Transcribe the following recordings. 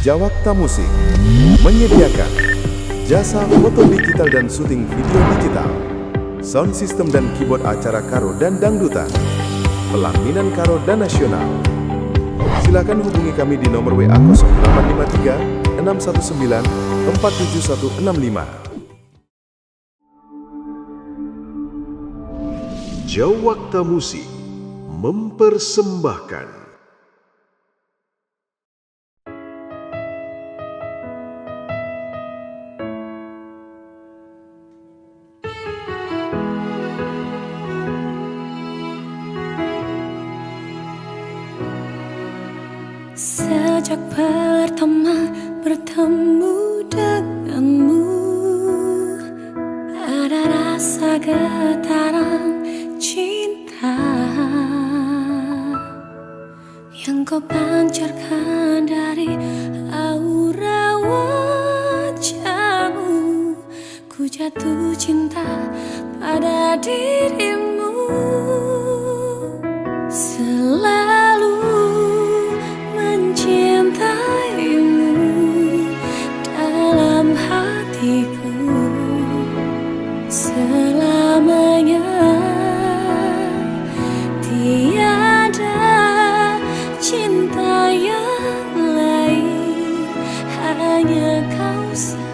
Jawakta Musik menyediakan jasa foto digital dan syuting video digital, sound system dan keyboard acara karo dan dangdutan, pelaminan karo dan nasional. Silakan hubungi kami di nomor WA 0853 619 47165. Jawakta Musik mempersembahkan sejak pertama bertemu denganmu, ada rasa getaran cinta yang kau pancarkan dari aura wajahmu. Ku jatuh cinta pada dirimu, selalu mencintaimu dalam hatiku selamanya. Tiada cinta yang lain, hanya kau satu.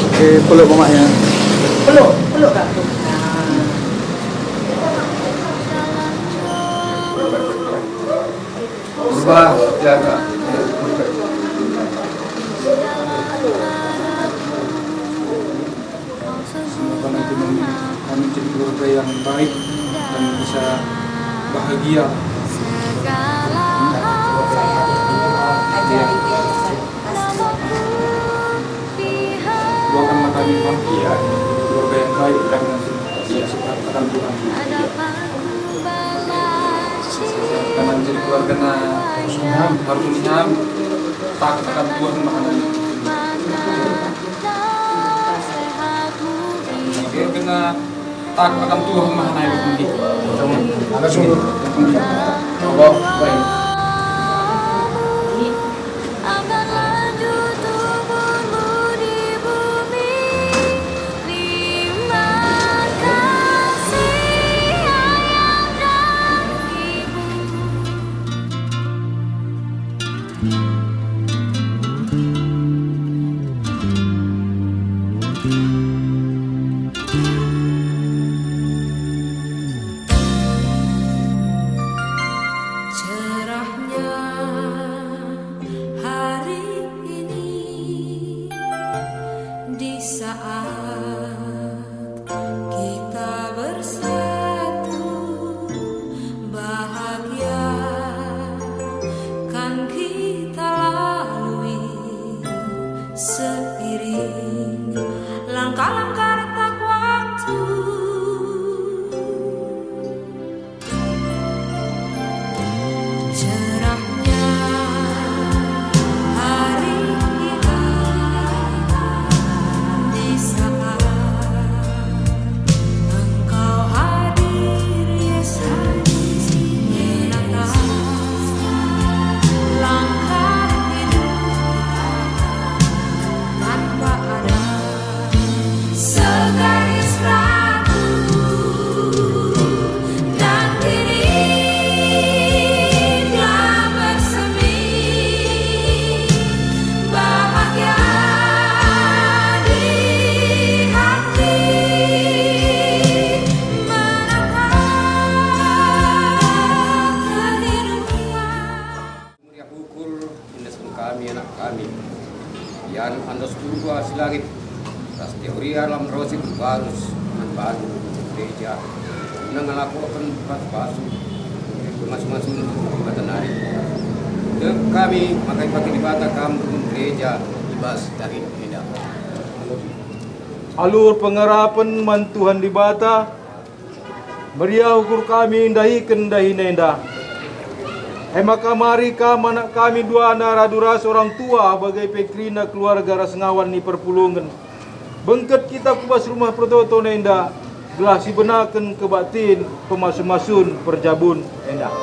Oke, peluk mamaknya. Peluk kak. Berubah, jaga. Semoga nanti kami jadi keluarga yang baik dan bisa bahagia. Doakanlah kami bahagia, keluarga yang baik dan akan Tuhan. Karena menjadi keluarga harus nyam, takut akan Tuhan makanya. Keluarga takut akan Tuhan makanya yang penting. Ada sungguh yang penting. Allah baik. Cerahnya hari ini, di saat kita bersatu, bahagia kan kita lalui seiring langkah-langkah retak waktu. Cerahnya hari ini, di saat engkau hadir, Yesus, menatap langkah hidup tanpa ada segaris ragu. Dan kini telah bersemi bahagia di hati, menatap kehidupan. Mulia pukul indaskan kami anak kami yang andos dua silangit tas teori alam rosi barus baru gereja mengelakukan batu masing-masing batanari dan kami makai pakai di bata kampung gereja ibas dari Medan. Alur pengarapan mantuhan di bata meriah ukur kami indahi kendahi nenda. Maka mari anak kami dua anak radura seorang tua bagai pekrina keluarga Rasngawan ni perpulungan. Bengket kita kubas rumah prototo nenda gelah si benaken kebatin pemasun-masun perjabun endah.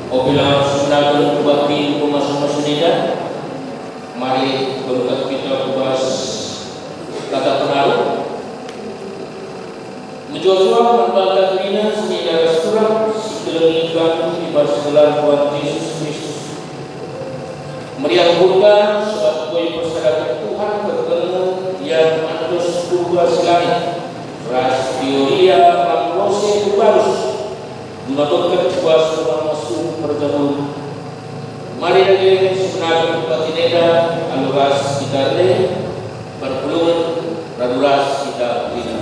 Apabila sudah berbakti masing-masing ini, mari berkat kita kubas kata penaruh. Menjual membaca bina sehingga restoran sekelilingkan di sebelah Tuhan Yesus Kristus. Meriahkan suatu persahabatan Tuhan berkena yang manusia tugas langit. Ras teoria manusia kubarus menotokkan kuasa masuk perjalanan. Mari lagi sebenarnya patineda aluras kita le berpeluang raduras kita bina.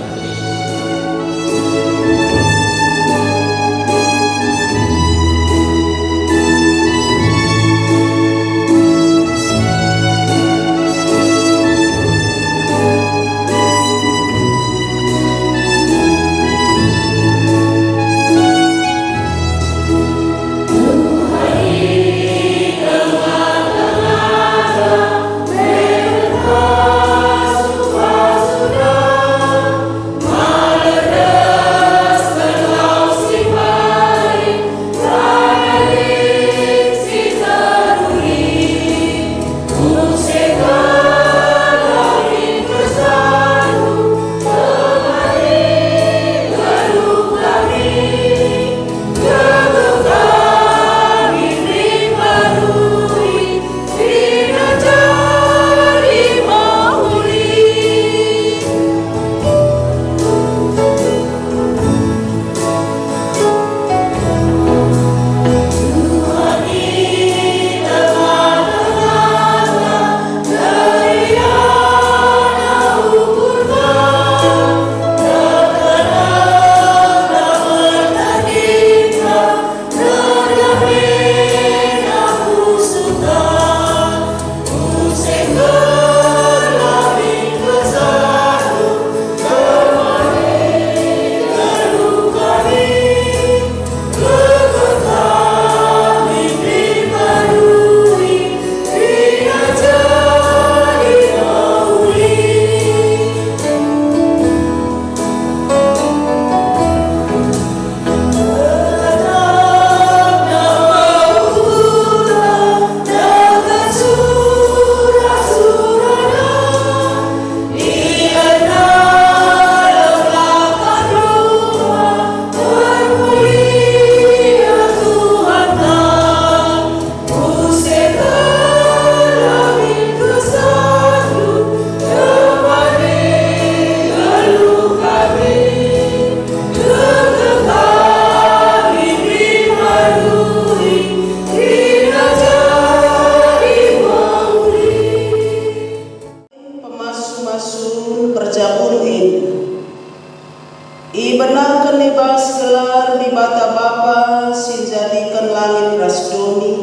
Ibenakan libas gelar di bata bapa sinjadikan langit rasdoni.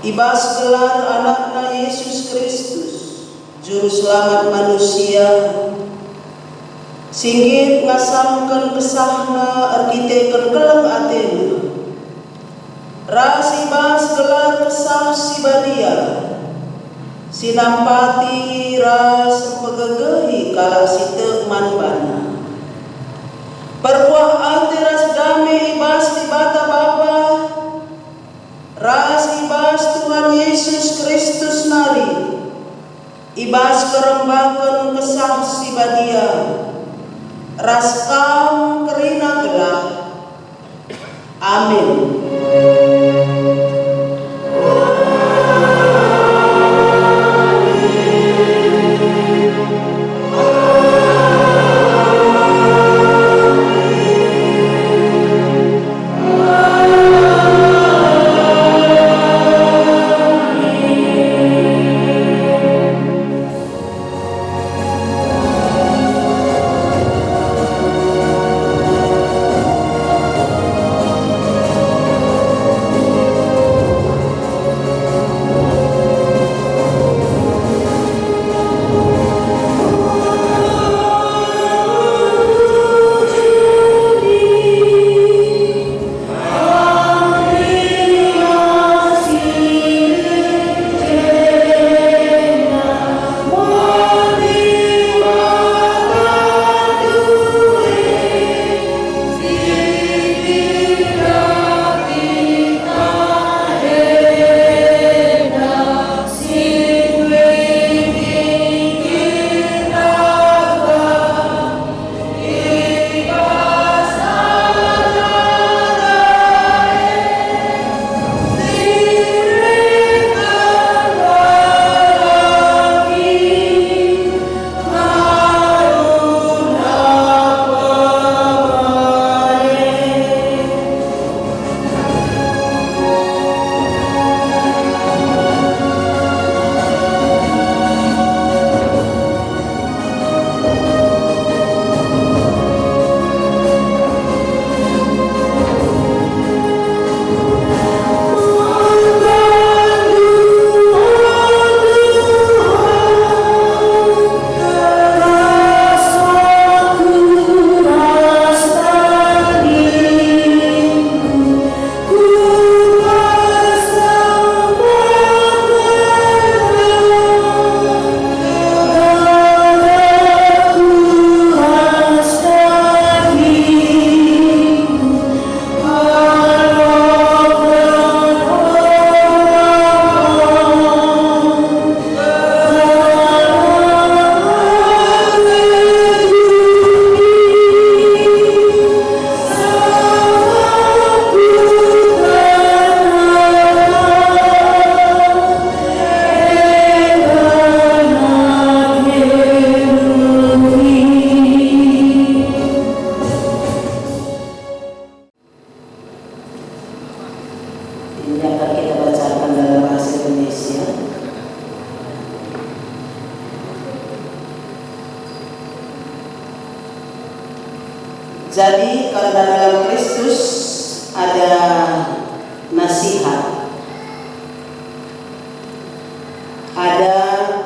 Ibas gelar anakna Yesus Kristus juru selamat manusia. Singgit ngasamkan kesahna arkiteken keleng atena. Ras ibas gelar kesah sibadia. Sinampati ras pegegehi kala site manbana. Perbuah antiras damai ibas di bata bapa. Ras ibas Tuhan Yesus Kristus nari. Ibas kerembakan kesah sibadia. Ras kam kerina gelah. Amin. Ini akan kita bacakan dalam bahasa Indonesia. Jadi karena dalam Kristus ada nasihat, ada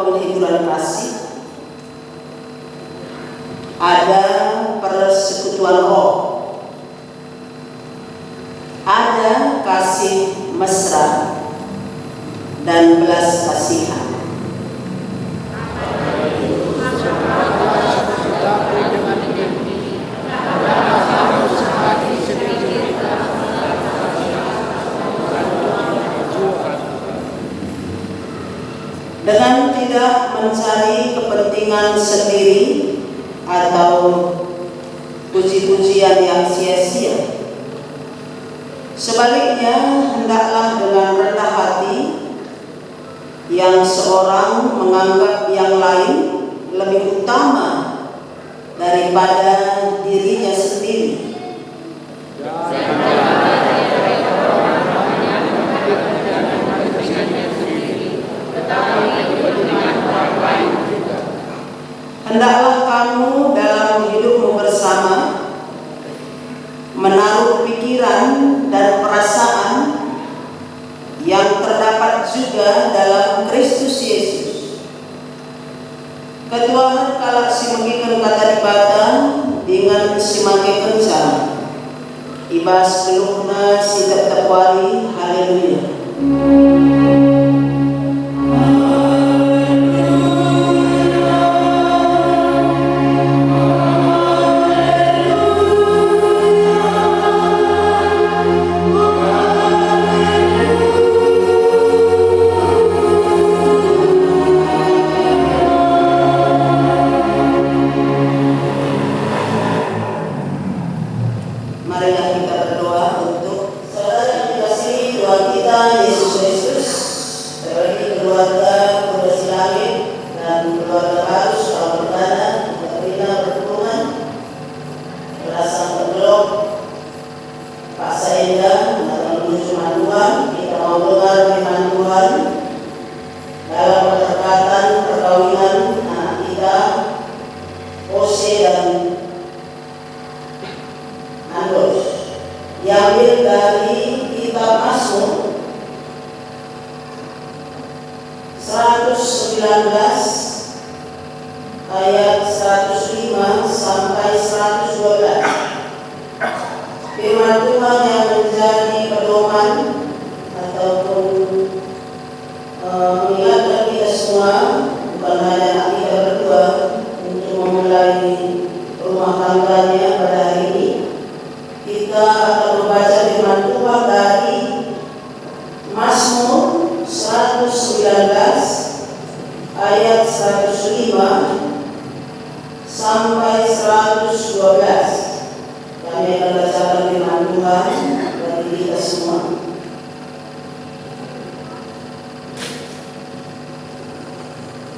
penghiburan kasih, ada persekutuan roh, ada kasih mesra dan belas kasihan. Dengan tidak mencari kepentingan sendiri atau puji-pujian yang sia-sia. Sebaliknya, hendaklah dengan rendah hati yang seorang menganggap yang lain lebih utama daripada dirinya sendiri. Hendaklah kamu dalam hidupmu bersama menaruh pikiran dan perasaan yang terdapat juga dalam Kristus Yesus. Ketuahan kalak si mengikan kata dibatan dengan si make kencang. Ibas keluhna si tetap wali. Haleluya. Marilah kita berdoa untuk saja dalam firman Tuhan. Kita mau dengar firman Tuhan dalam perkatan perkawinan anak kita Hose dan Andros. Diambil dari kitab Mazmur 119 ayat 105 sampai 112. Firman Tuhan yang menjadi pedoman ataupun mengingatkan kita semua, bukan hanya kita berdua, untuk memulai rumah tangganya pada hari ini. Kita akan membaca firman Tuhan dari Mazmur 119 ayat 105 sampai 112. Kami akan bacakan firman Tuhan bagi kita semua.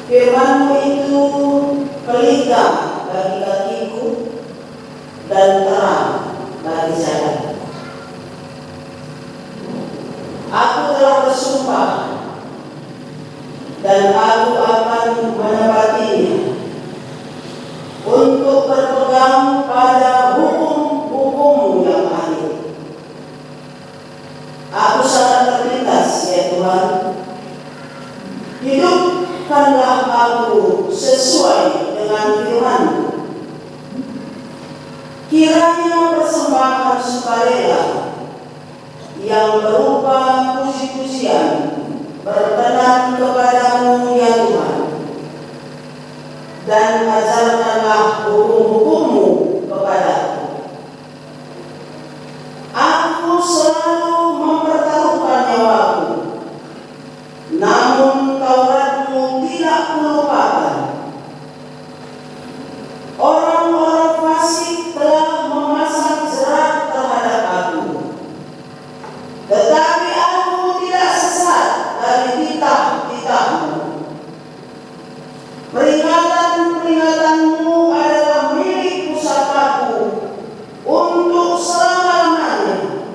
Firman-Mu itu pelita bagi kakiku dan terang bagi jalan. Aku telah bersumpah dan aku akan menepatinya untuk berpegang pada hukum-hukum-Mu yang adil. Aku sangat terlintas, ya Tuhan. Hidupkanlah aku sesuai dengan firman-Mu. Kiranya persembahan sukarela yang berupa puji-pujian berkenan kepadamu, ya Tuhan, dan ajarkanlah hukum-hukum-Mu kepadaku. Aku selalu mempertaruhkan nyawaku, namun Taurat-Mu tidak kulupakan. Orang-orang fasik telah memasang jerat terhadap aku, tetapi aku tidak sesat dari titah-titah-Mu. Peringatan-peringatanmu adalah milik pusakaku untuk selama-lamanya,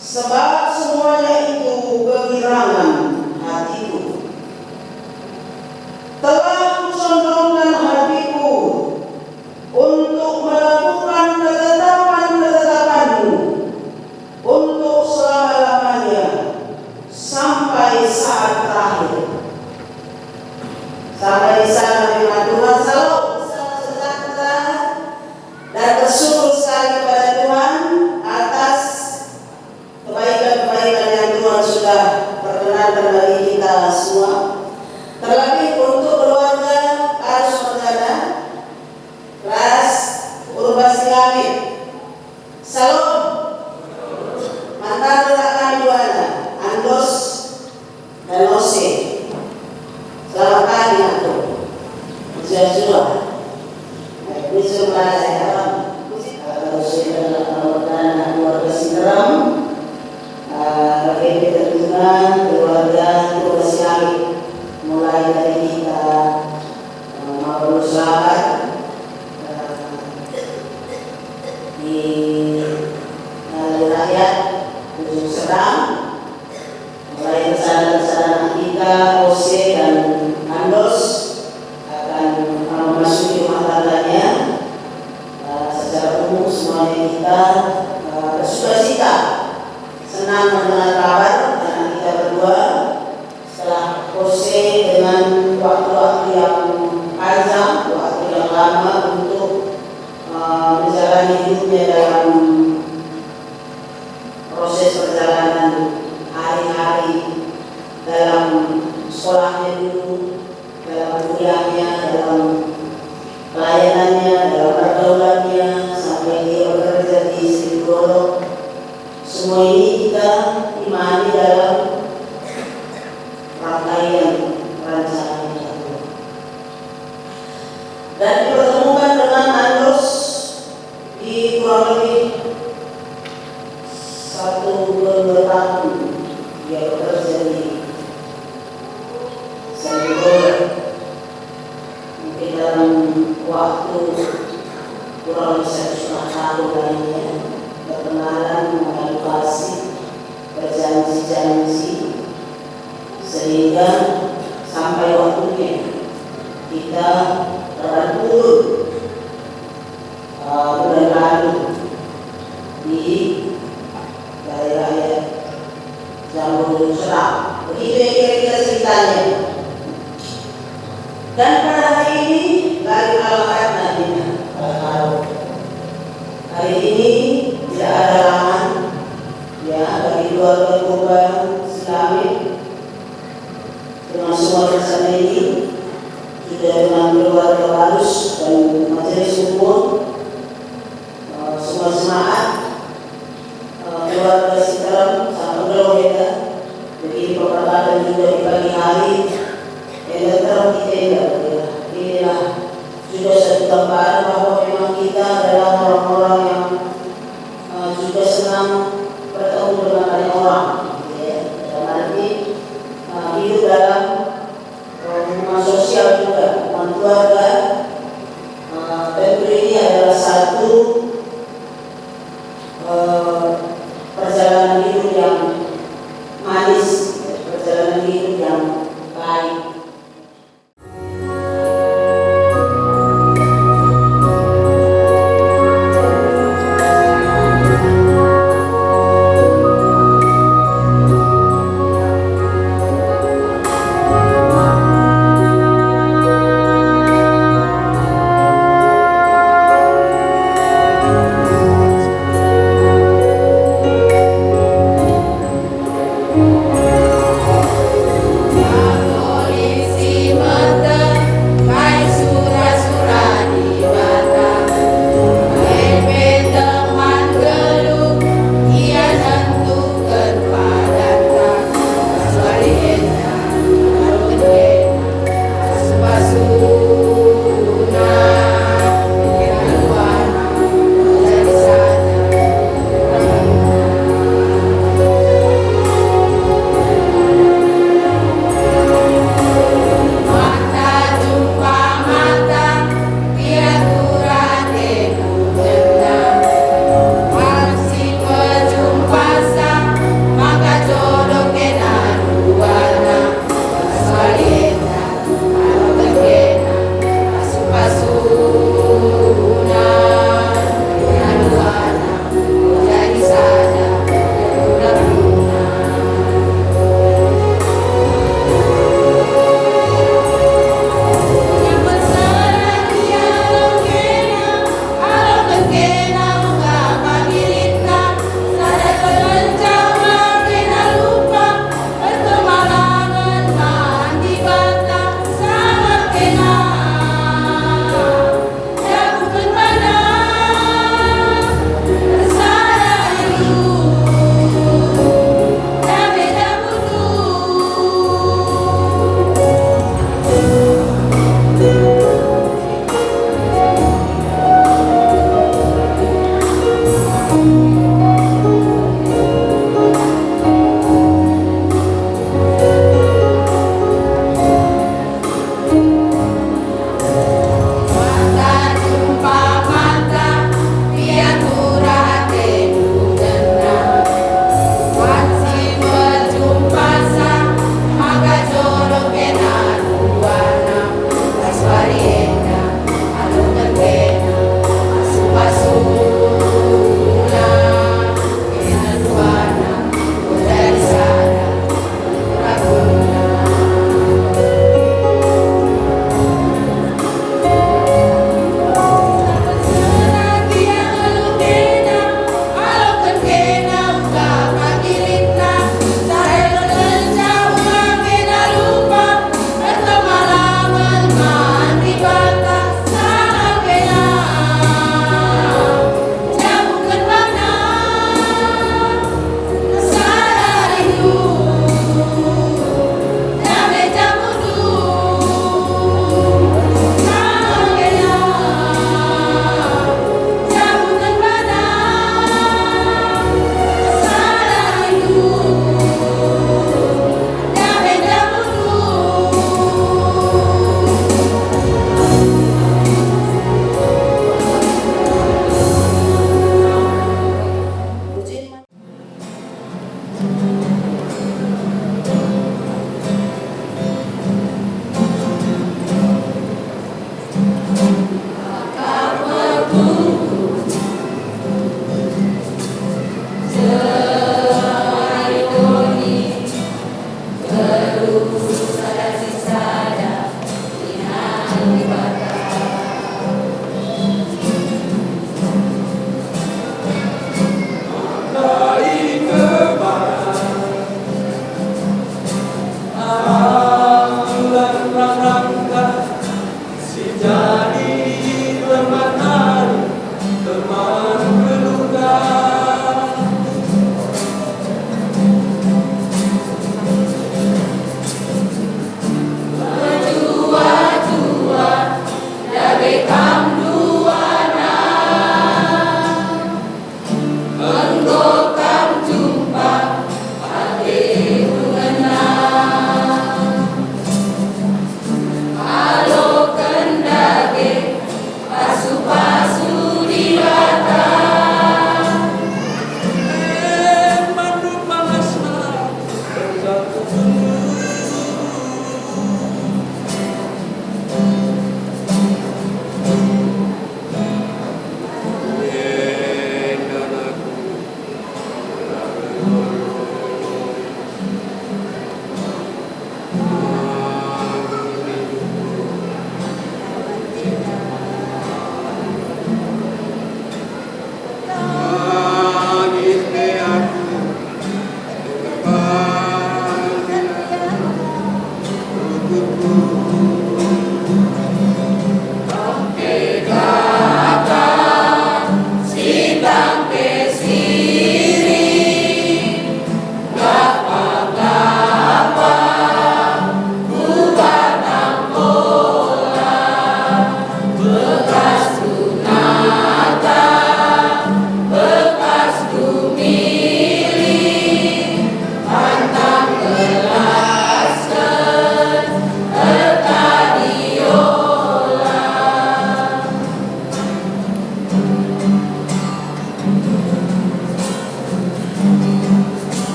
sebab semuanya itu kegirangan hatiku. Telah kucondongkan hatiku untuk melakukan ketetapan-ketetapan-Mu untuk selama-lamanya sampai saat terakhir. Sampai di sana firman Tuhan. Salam sejahtera dan bersyukur sekali kepada Tuhan atas kebaikan-kebaikan yang Tuhan sudah perkenankan bagi kita semua. Terlebih untuk keluarga Arus Perdana, Ras Urbasi Lamit. Salam. Mantan rekan kami Juana, Andos dan Ose. Selamat pagi aku. Jujur. Jujur pada saya. Kalau sudah melakukan keluarga Sinteram, KPP Terjungan, keluarga Urbasi Lamit, mulai dari kita mau berusaha di rakyat Ujung Sedang, mulai rencana-rencana kita Ose dan Andos akan memasuki rumah tangganya. Secara umum semuanya kita bersukacita, senang mendengar kabar anak kita berdua setelah Ose dengan waktu-waktu yang panjang, waktu yang lama untuk menjalani hidupnya dalam proses perjalanan hari-hari dalam sekolahnya dulu, dalam kuliahnya, dalam pelayanannya, dalam pergaulannya, sampai dia bekerja di Sri Goro. Semua ini kita imani dalam rangkaian rancangan itu. Dan dipertemukan dengan Andos di kurang lebih 1-2 tahun dia bekerja di Sri Goro. Mungkin dalam waktu kurang lebih 1,5 tahun lainnya berkenalan visi misi, sehingga sampai waktunya kita akan turun bulan lalu di daerah Jambu Serap. Begitu ya kira-kira ceritanya. Dan pada hari ini lagi alamat nantinya hari ini tidak ada halangan ya bagi keluarga korban Islamik dengan semua rencana ini sudah dengan keluarga harus dan majelis umum semua semangat keluarga Sitaram sangat berbeda. Begini perkataan juga di pagi hari terang kita inilah sudah satu gambaran bahwa memang kita adalah orang-orang yang juga senang bertemu dengan banyak orang, ya. Dan nanti hidup dalam hubungan sosial juga, hubungan keluarga. Tentu ini adalah satu perjalanan hidup yang manis, perjalanan hidup yang baik.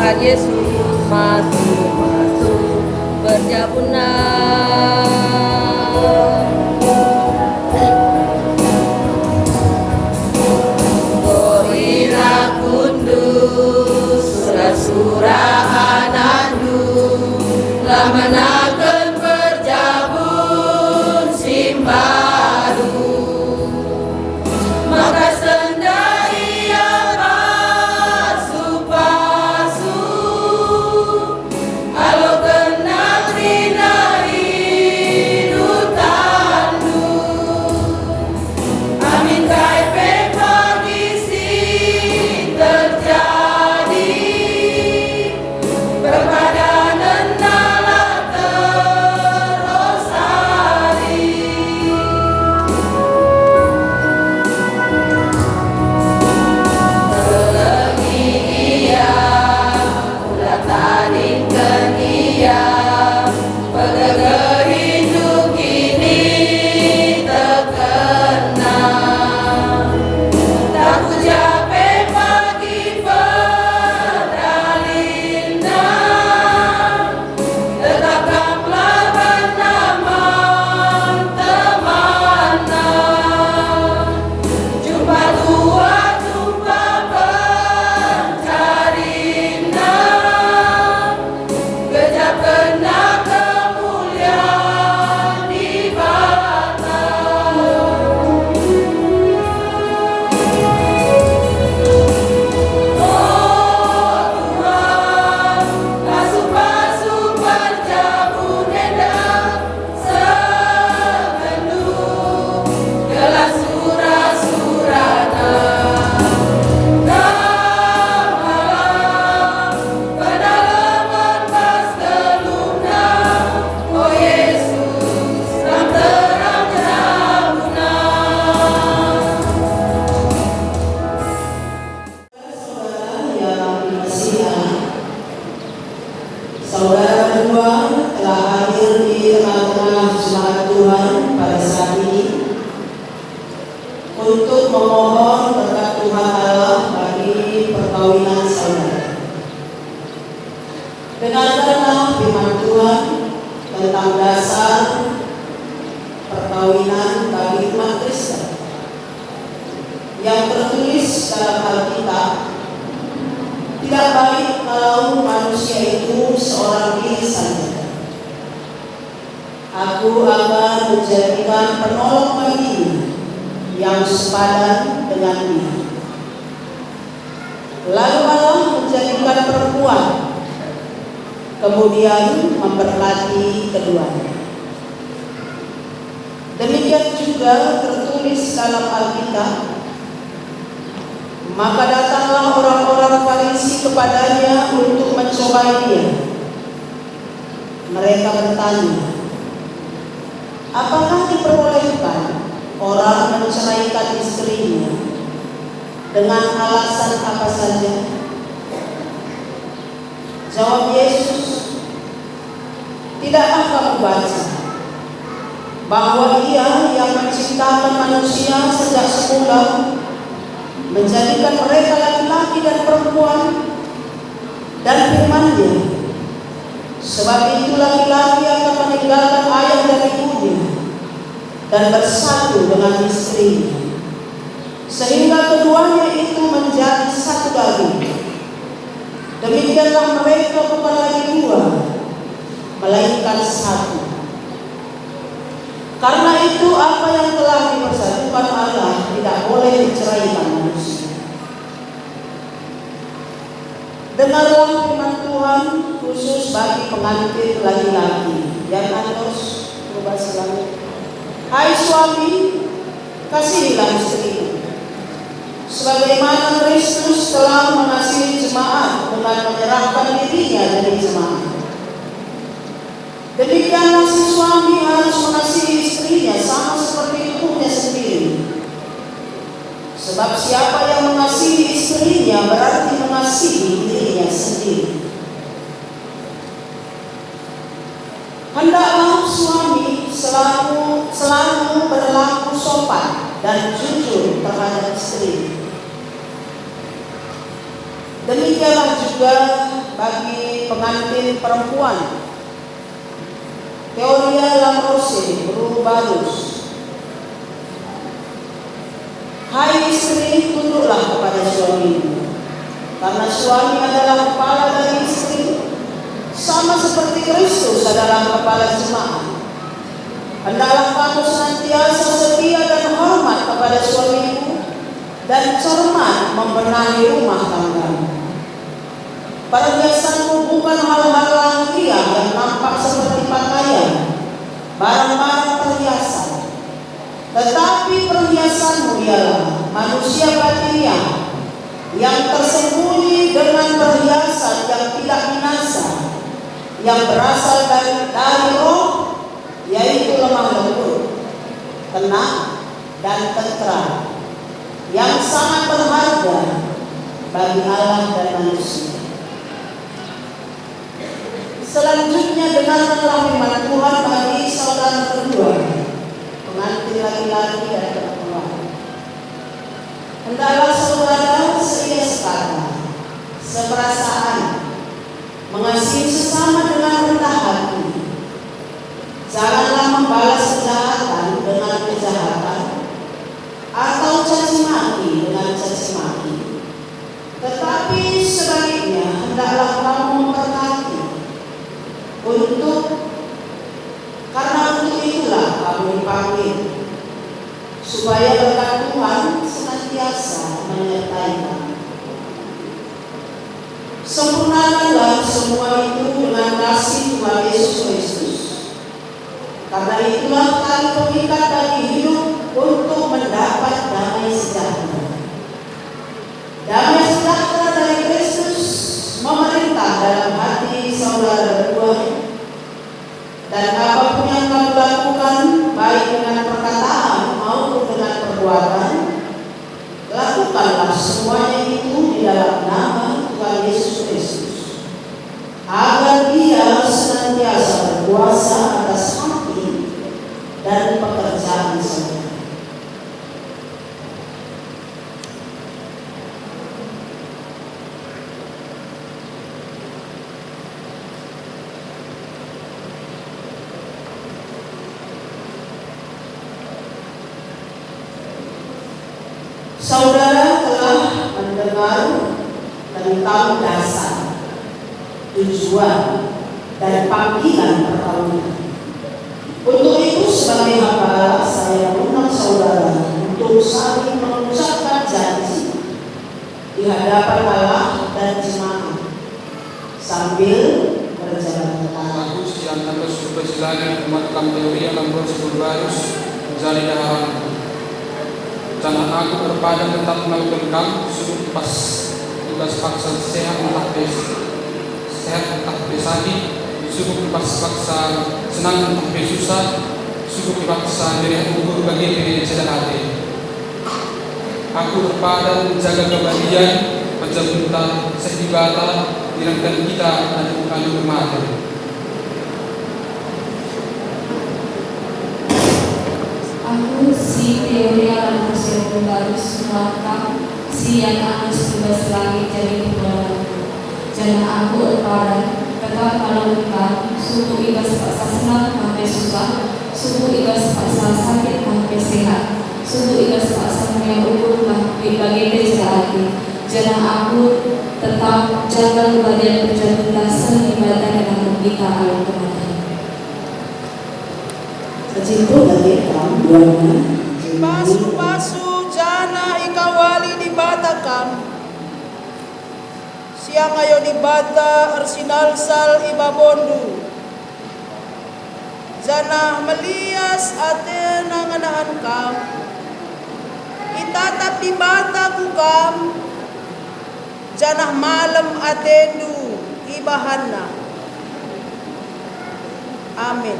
Tuhan Yesus masuk berjabunan. Gorira kundus surah anandu lamanaken berjabun simbadu maka sendai pasu-pasu alo kena trinari dutandu amin kai pepagisi terjadi perpadanan nala terosari terlegi ia ulah taningkeun ia pegeger hidup kini terkena takut capek pagi perdalinda tetapkanlah benaman temana jumpa dua jumpa pencarina gejap kena kemuliaan di bata pasu-pasu berjabun endang segendu gelas surah-surana kamalam pedalaman pas geluna oh Yesus lam terang jabuna. Saudara berdua telah hadir di tengah-tengah jemaat Tuhan pada saat ini untuk memohon berkat Tuhan Allah bagi perkawinan saudara. Dengarkanlah firman Tuhan tentang dasar perkawinan bagi umat Kristen yang tertulis dalam Alkitab. Tidak baik kalau manusia itu seorang diri saja. Aku akan menjadikan penolong baginya yang sepadan dengan dia. Lalu Allah menjadikan perempuan, kemudian memberkati keduanya. Demikian juga tertulis dalam Alkitab. Maka datanglah orang-orang Farisi kepadanya untuk mencobai dia. Mereka bertanya, apakah diperbolehkan orang menceraikan istrinya dengan alasan apa saja? Jawab Yesus, tidakkah kamu baca bahwa Ia yang menciptakan manusia sejak semula menjadikan mereka laki-laki dan perempuan, dan firman-Nya, sebab itu laki-laki akan meninggalkan ayah dan ibunya dan bersatu dengan istrinya, sehingga keduanya itu menjadi satu daging. Demikianlah mereka bukan lagi dua, melainkan satu. Karena itu apa yang telah dipersatukan Allah tidak boleh diceraikan manusia. Dengarlah firman Tuhan khusus bagi pengantin laki-laki. Yang harus berubah selalu. Hai suami, kasihilah istrimu, sebagaimana Kristus telah mengasihi jemaat dengan menyerahkan dirinya dari jemaat. Demikianlah si suami harus mengasihi istrinya sama seperti tubuhnya sendiri. Sebab siapa yang mengasihi istrinya berarti mengasihi dirinya sendiri. Hendaklah suami selalu berlaku sopan dan jujur terhadap istri. Demikianlah juga bagi pengantin perempuan. Theoria Lamrose Rubalus. Hai istri, tunduklah kepada suamimu, karena suami adalah kepala dari istri, sama seperti Kristus adalah kepala jemaat. Hendaklah kamu senantiasa setia dan hormat kepada suamimu, dan cermat membenahi rumah tanggamu. Perhiasanmu bukan hal-hal lahiriah yang nampak seperti pakaian, barang-barang perhiasan, tetapi perhiasanmu ialah manusia batinnya yang tersembunyi dengan perhiasan yang tidak binasa, yang berasal dari roh, yaitu lemah lembut, tenang, dan tentram, yang sangat berharga bagi Allah dan manusia. Selanjutnya dengarkanlah firman Tuhan bagi saudara berdua, pengantin laki-laki dan perempuan. Hendaklah saudara seia sekata, seperasaan, mengasihi sesama dengan rendah hati. Janganlah membalas kejahatan dengan kejahatan, atau caci maki dengan caci maki. Tetapi sebaliknya hendaklah kamu memberkati, karena untuk itulah kamu dipanggil, supaya berkat Tuhan senantiasa menyertai kamu. Sempurnakanlah semua itu dengan kasih Tuhan Yesus Kristus. Karena itulah tali pengikat bagi hidup untuk mendapat damai sejahtera. Damai sejahtera dari Kristus memerintah dalam hati saudara berdua, dan apapun yang kamu lakukan, baik dengan perkataan maupun dengan perbuatan, lakukanlah semuanya itu di dalam nama Tuhan Yesus Kristus, agar Dia senantiasa berkuasa atas hati dan pekerjaan saudara. Saudara telah mendengar tentang dasar, tujuan, dan panggilan perkawinan. Untuk itu sebagai hamba Allah, saya mengundang saudara untuk saling mengucapkan janji di hadapan Allah dan jemaat sambil berjalan ke arah. Aku siang atas bersilagan umat Theoria Lamrose Rubalus menjadi daharan. Jangan aku berpada tetap melakukan kamu sungguh pas tugas paksa sehat entah sakit, sungguh paksa senang entah susah, sungguh paksa diri ukur bagi diri sedang hati. Aku berpada menjaga kebahagiaan, penjabuntan, sehibata, dirangkan kita adu mati. Aku si Theoria Lamrose Rubalus melangkah si yang anus tugas lagi jadi pembawaanku. Jangan aku erpadan tetap melakukan suku ibas paksa senang sampai susah, suku ibas paksa sakit sampai sehat, suku ibas paksa yang ukur bagi hati. Jangan aku tetap jaga kebahagiaan perjalanan seibadah dengan kita alam kematian. Kecil dari buahnya. Pasu-pasu jana ikawali di Batakam. Siang ayo di Bata Arsinal Sal Ibabondu. Jana melias ate nanganahan kam. Itatap di Bata kukam. Janah malam atendu ibahanna. Amin.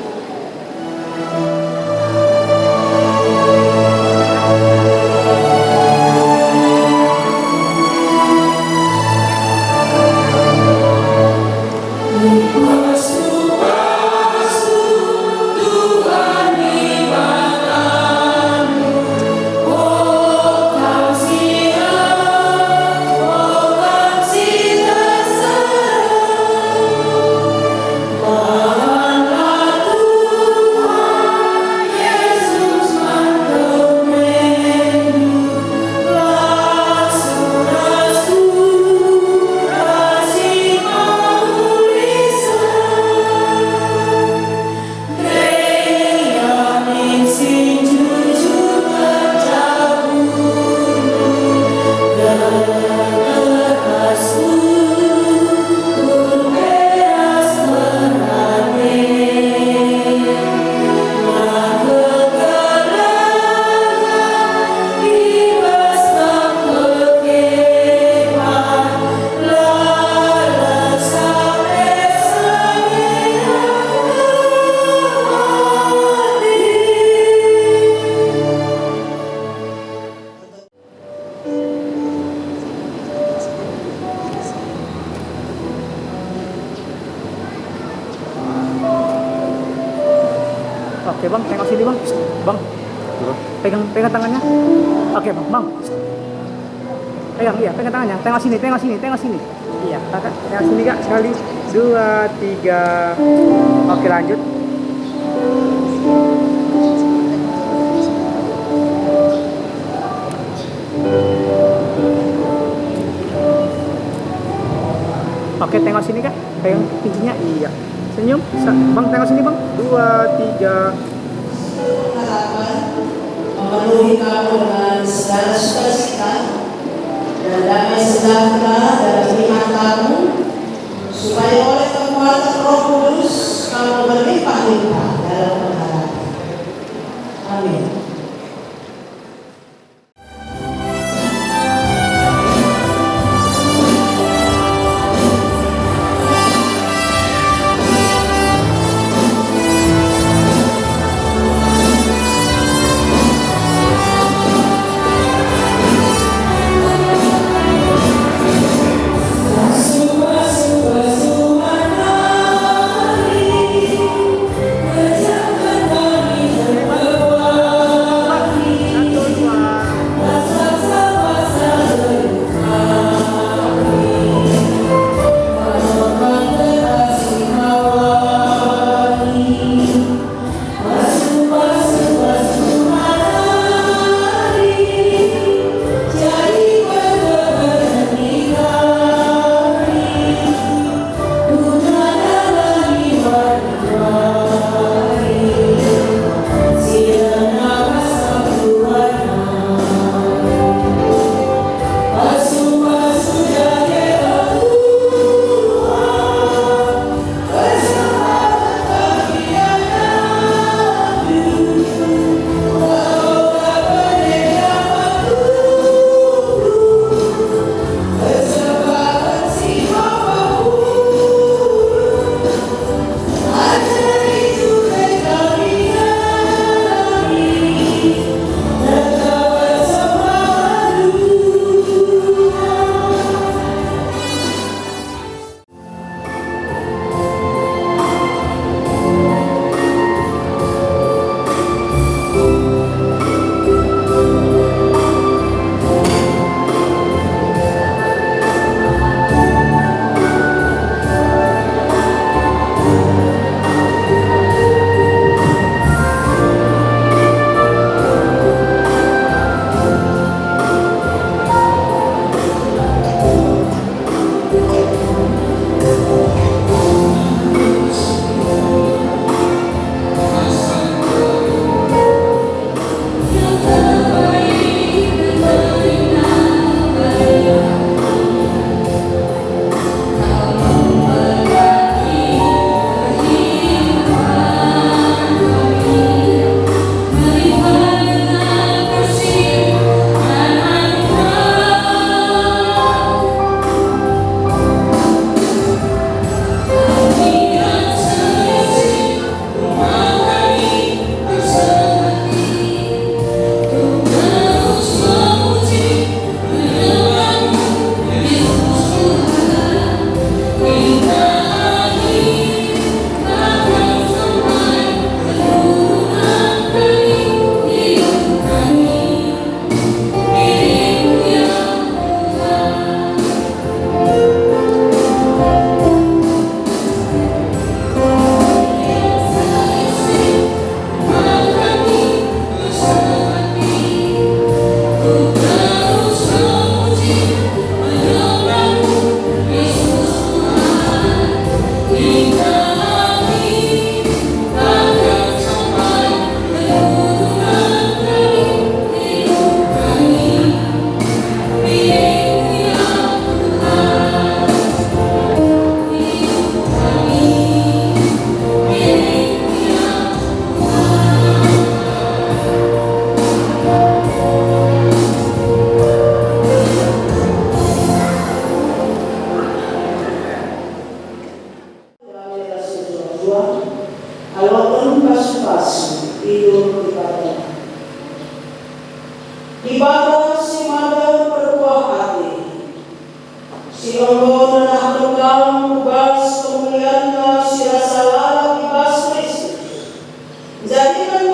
Oh, kau siap, Oke bang, tengok sini bang. Bang, pegang tangannya. Oke bang. Pegang, iya, pegang tangannya. Tengok sini. Iya, kakak, tengok sini kak. Sekali, 2, 3. Oke, lanjut. Oke, tengok sini kak. Pegang pincinya, iya. Senyum, bang, tengok sini bang. 2, 3. Memenuhi kamu dengan segala sukacita dan damai sejahtera dalam iman kamu, supaya oleh kekuatan Roh Kudus kamu berlimpah-limpah dalam pengharapan. Amin. Ibadah si mada berbuah hati, si lombo nanah tunggal ubas kemuliaan si rasa lalap ibas Kristus. Jadikan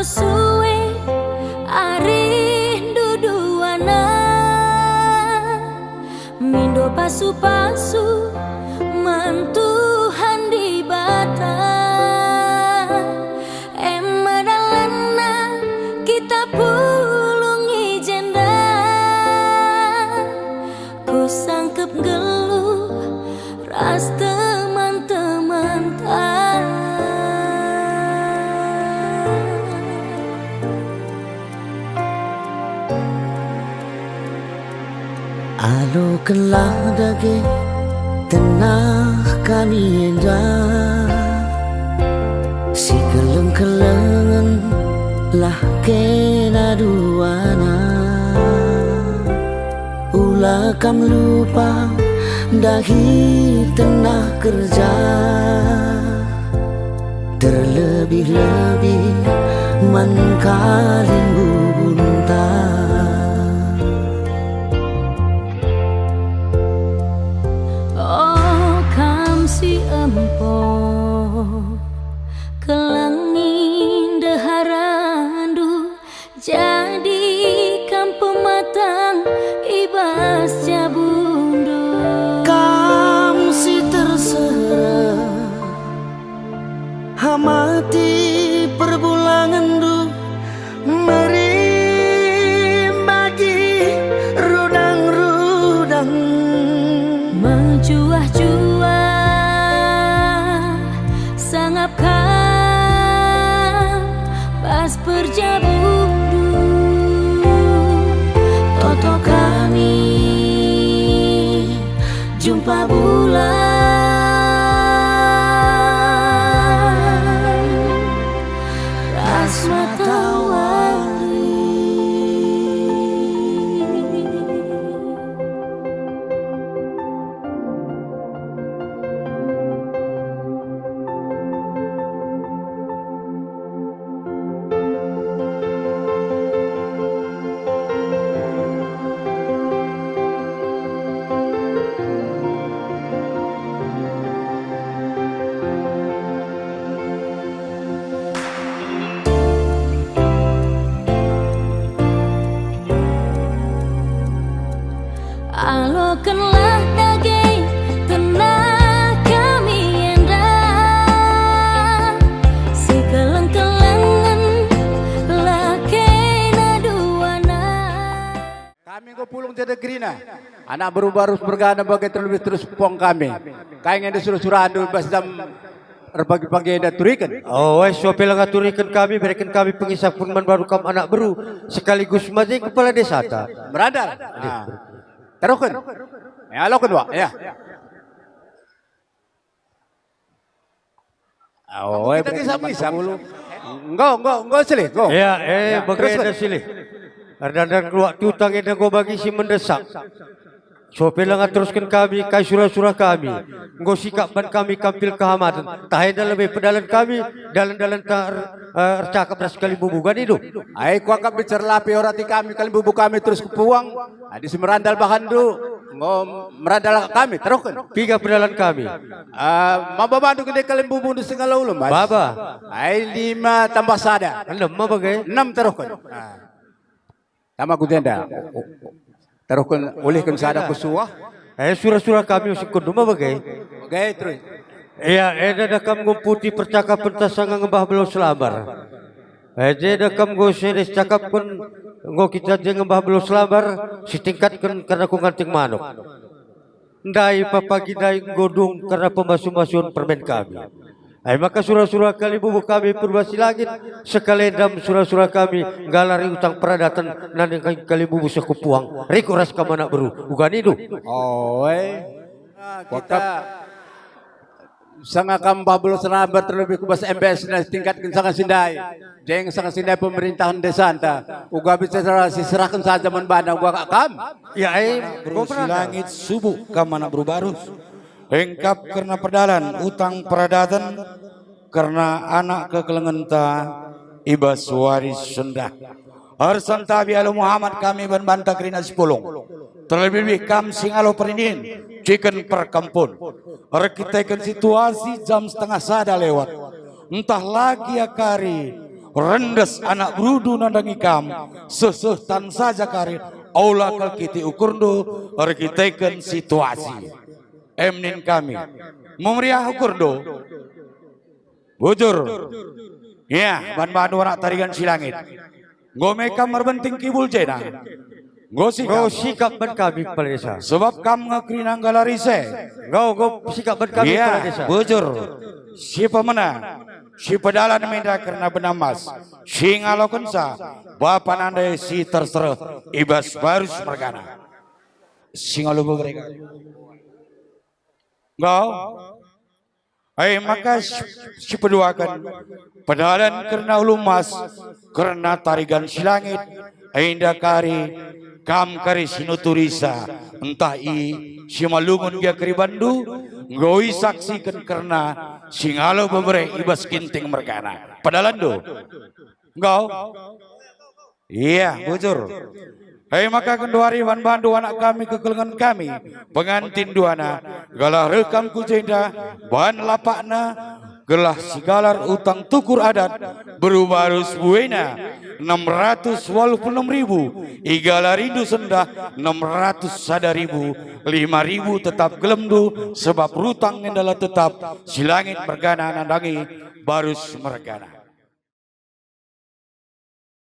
suwe ari duduana mindo pasu-pasu mantuhan di bata emadalana kita pulungi jenda ku sangkep geluh ras teman-teman Alo kelah dage tenah kami endah si keleng-kelengan lah kena duana ulah kam lupa dahi tenah kerja terlebih-lebih mankalin bubunta si empo kelangin deharandu jadi kampung matang ibas jabundu kam si terserah hamati perbulangan du meri bagi rudang-rudang menjuah-juah pas perjabundu toto kami jumpa bulan ras matahari alokanlah daging tenah kami endah si keleng-kelengan lakena duana kami go pulung jadi gerina anak baru bergana bagai terus pong kami kain yang disuruh-suruh andu pas jam pagi-pagi ada turikan. Oh, so pelang turikan kami berikan kami pengisah purman baru kam anak baru sekaligus majik kepala desa ta berandal. Terukan. Ya, lakukan Wak. Ya. Oh, kita kisah dulu. Enggak silih. Go. Ya, bagaimana silih. Ada keluar tutang yang go bagi si mendesak. So pelang teruskan kami kai surah-surah kami. Go sikap ban kami kampil kehamatan. Tahai dalam pedalan kami dalan-dalan tercakap ras kali bubugan itu. Ai ku akap bicerlapi orati kami kali bubu kami terus kepuang. Di semerandal bahan du. Merandal kami teruskan. Tiga pedalan kami. Mababandu gede kali bubu di sengalau ulum. Baba. Ai 5 tambah sada. 6 bagai. 6 teruskan. Tama ku tenda. Teruskan oleh kan sada kusuah. Surah-surah kami masih kuduma bagai. Bagai terus. Iya, ada kam ngumputi percakapan tasangang ngembah belau selambar. Ada kam go sedes cakap pun go kita je ngembah belau selambar sitingkatkan karena ku nganting manuk. Ndai papagi dai godung karena pembasu-basuan permen kami. Maka surah-surah kali bubu kami purbasi langit sekalendam surah-surah kami galari utang peradatan nanti kali bubu sekupuang rikuras kamana beru bukan itu. Oh, kita sangat kambah belum serabat terlebih kubas MBS na tingkatkan sangat sindai. Jeng sangat sindai pemerintahan desa anta. Uga bisa serahkan saja menbana uga kam. Ya berusi langit subuh kamana beru barus. Lengkap karena perdalan utang peradatan karena anak kekelengenta ibas waris sendah. Arsan tabi alo Muhammad kami berbantah kerina sepulung. Terlebih kam singalo perinin chicken per kampun. Kita ikan situasi jam setengah sada lewat. Entah lagi akari rendes anak brudu nandangi kam seseh tan saja karir aula kal kiti ukurndo rekiteken situasi emnin kami memeriah ukurndo bujur ya ban anak tarigan silangit ngome kamar benting kibul jena Go sikap ban kami kepala desa. Sebab kam ngakrinang galarise. Go sikap ban kami kepala desa. Bujur. Si pemenang. Si pedalan menda karena benamas. Si ngalokensa. Bapak nandai si terserah. Ibas barus mergana. Si ngalubu mereka. Go. Maka si peduakan. Pedalan karena ulumas. Karena tarigan silangit. Indah kari. Kam kari sinuturisa entah si malungun dia kari bandu ngoi saksikan karena singalo beberapa ibas kinting merkana padalan do engkau iya bujur maka kenduari wan bandu anak kami kekelengan kami pengantin duana galah rekam kujenda bahan lapakna gelah sigalar utang tukur adat berubarus buena 686.000 igalar rindu sendah 600 sadaribu 5.000 tetap gelemdu sebab rutang adalah tetap silangit mergana nandangi barus mergana